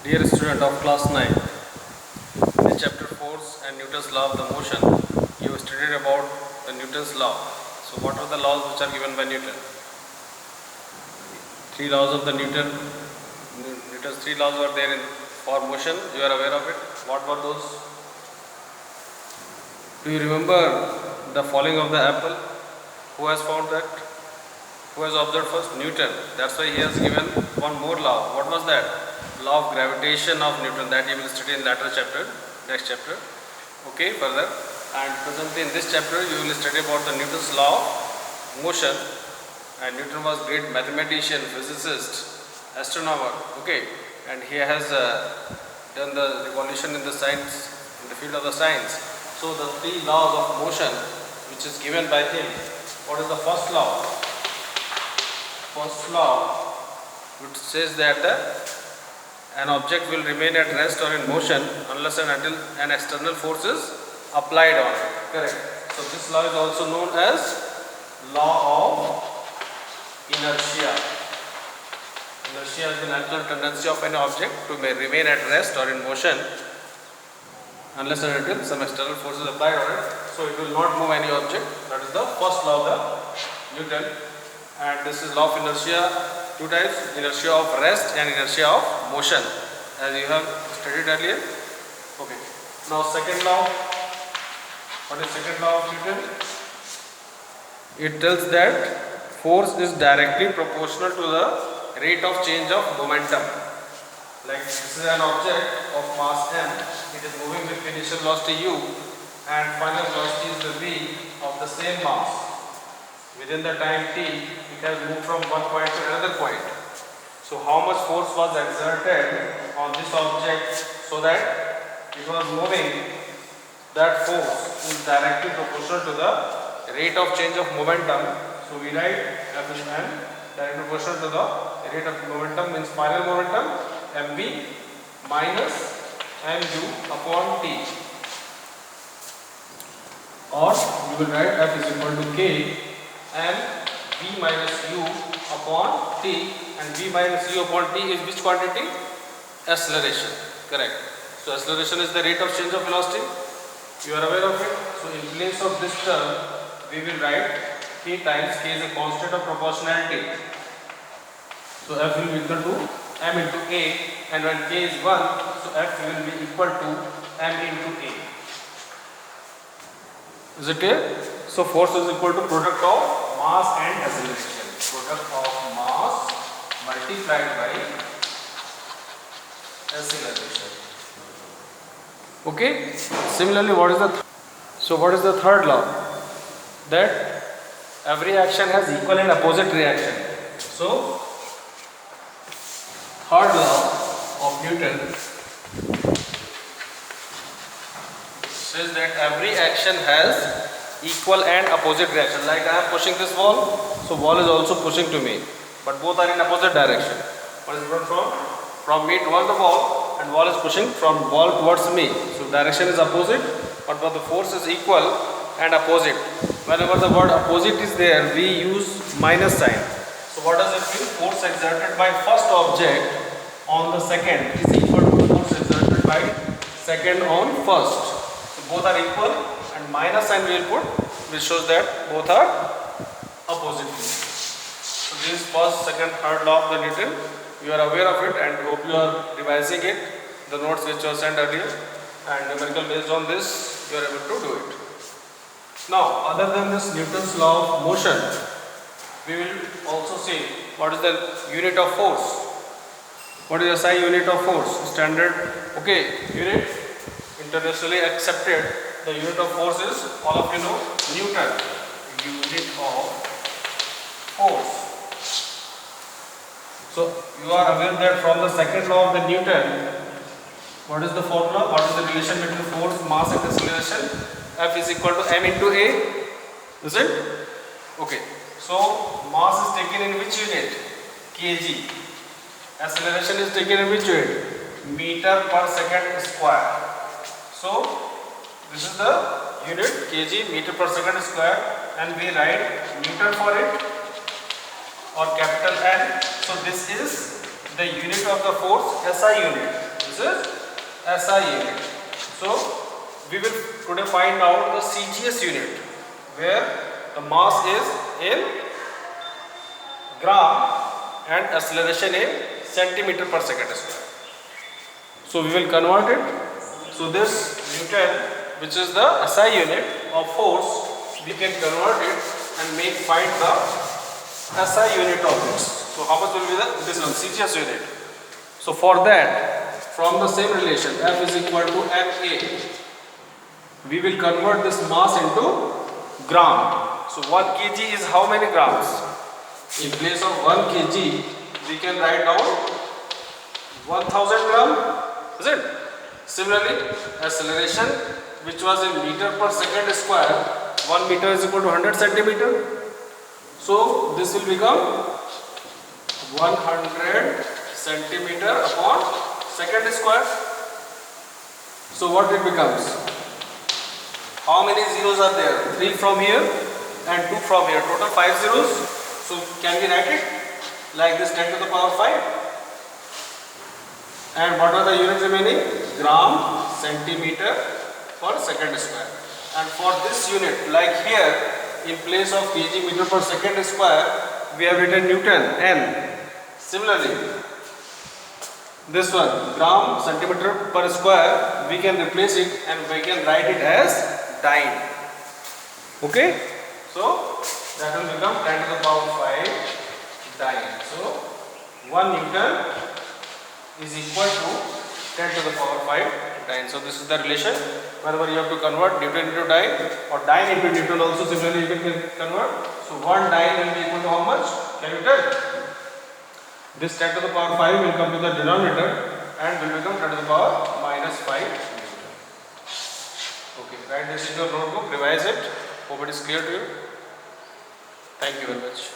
Dear student of class 9, in chapter Force and Newton's law of the motion, you studied about the Newton's law. So what are the laws which are given by Newton? Three laws of the Newton's three laws were there for motion. You are aware of it. What were those? Do you remember the falling of the apple? Who has found that? Who has observed first? Newton. That's why he has given one more law. What was that? Law of gravitation of Newton, that you will study in later chapter, next chapter. Okay, further. And presently in this chapter you will study about the Newton's law of motion. And Newton was great mathematician, physicist, astronomer. Okay, and he has done the revolution in the science, in the field of the science. So the three laws of motion which is given by him. What is the first law? First law which says that an object will remain at rest or in motion unless and until an external force is applied on it. Correct. So this law is also known as law of inertia. Inertia is the natural tendency of an object to remain at rest or in motion unless and until some external force is applied on it. So it will not move any object. That is the first law of the Newton. And this is law of inertia. Two types, inertia of rest and inertia of motion, as you have studied earlier. Okay. Now second law. What is second law of Newton? It tells that force is directly proportional to the rate of change of momentum. Like this is an object of mass m. It is moving with initial velocity u and final velocity is the v of the same mass. Within the time t, it has moved from one point to another point. So how much force was exerted on this object so that it was moving? That force is directly proportional to the rate of change of momentum. So we write F is m, directly proportional to the rate of momentum means final momentum mv minus mu upon t. Or we will write F is equal to k and v minus u upon t, and v minus u upon t is which quantity? Acceleration. Correct. So acceleration is the rate of change of velocity. You are aware of it. So in place of this term we will write k times k is a constant of proportionality. So F will be equal to m into a, and when k is 1, so F will be equal to m into a. Is it clear? So force is equal to product of mass and acceleration. Product of mass multiplied by acceleration. Okay. Similarly, what is the third law? That every action has equal and opposite reaction. So third law of Newton says that every action has equal and opposite reaction. Like I am pushing this wall, so wall is also pushing to me, but both are in opposite direction. What is different from me towards the wall, and wall is pushing from wall towards me. So direction is opposite, but the force is equal and opposite. Whenever the word opposite is there, we use minus sign. So what does it mean? Force exerted by first object on the second is equal to force exerted by second on first. So both are equal, and minus sign we will put, which shows that both are opposite. So this is first, second, third law of the Newton. You are aware of it and hope you are revising it, the notes which were sent earlier, and numerical based on this you are able to do it. Now other than this Newton's law of motion, we will also see what is the unit of force. What is SI unit of force? Standard, okay, unit internationally accepted. The unit of force is, all of you know, Newton. Unit of force. So you are aware that from the second law of the Newton, what is the formula? What is the relation between force, mass and acceleration? F is equal to m into a. Is it? Okay. So mass is taken in which unit? Kg. Acceleration is taken in which unit? Meter per second square. So this is the unit kg, meter per second square, and we write meter for it, or capital N. So this is the unit of the force, SI unit. This is SI unit. So we will today find out the CGS unit, where the mass is in gram and acceleration in centimeter per second square. So we will convert it. So this Newton, which is the SI unit of force, we can convert it and find the SI unit of this. So how much will be this one, CGS unit? So for that, from the same relation, F is equal to MA, we will convert this mass into gram. So 1 kg is how many grams? In place of 1 kg, we can write down 1000 gram, is it? Similarly, acceleration, which was in meter per second square, 1 meter is equal to 100 centimeter. So this will become 100 centimeter upon second square. So what it becomes? How many zeros are there? 3 from here and 2 from here. Total 5 zeros. So can we write it like this, 10 to the power 5? And what are the units remaining? Gram, centimeter per second square. And for this unit, like here, in place of kg meter per second square, we have written Newton, N. Similarly, this one, gram, centimeter per square, we can replace it and we can write it as dyne. Okay? So, that will become 10 to the power 5 dyne. So, 1 Newton is equal to 10 to the power 5 dyne. So, this is the relation. Whenever you have to convert Newton into dyne or dyne into Newton also, similarly you can convert. So, 1 dyne will be equal to how much? Can you tell? This 10 to the power 5 will come to the denominator and will become 10 to the power minus 5 Newton. Okay, write this in your notebook, revise it. Hope it is clear to you. Thank you very much.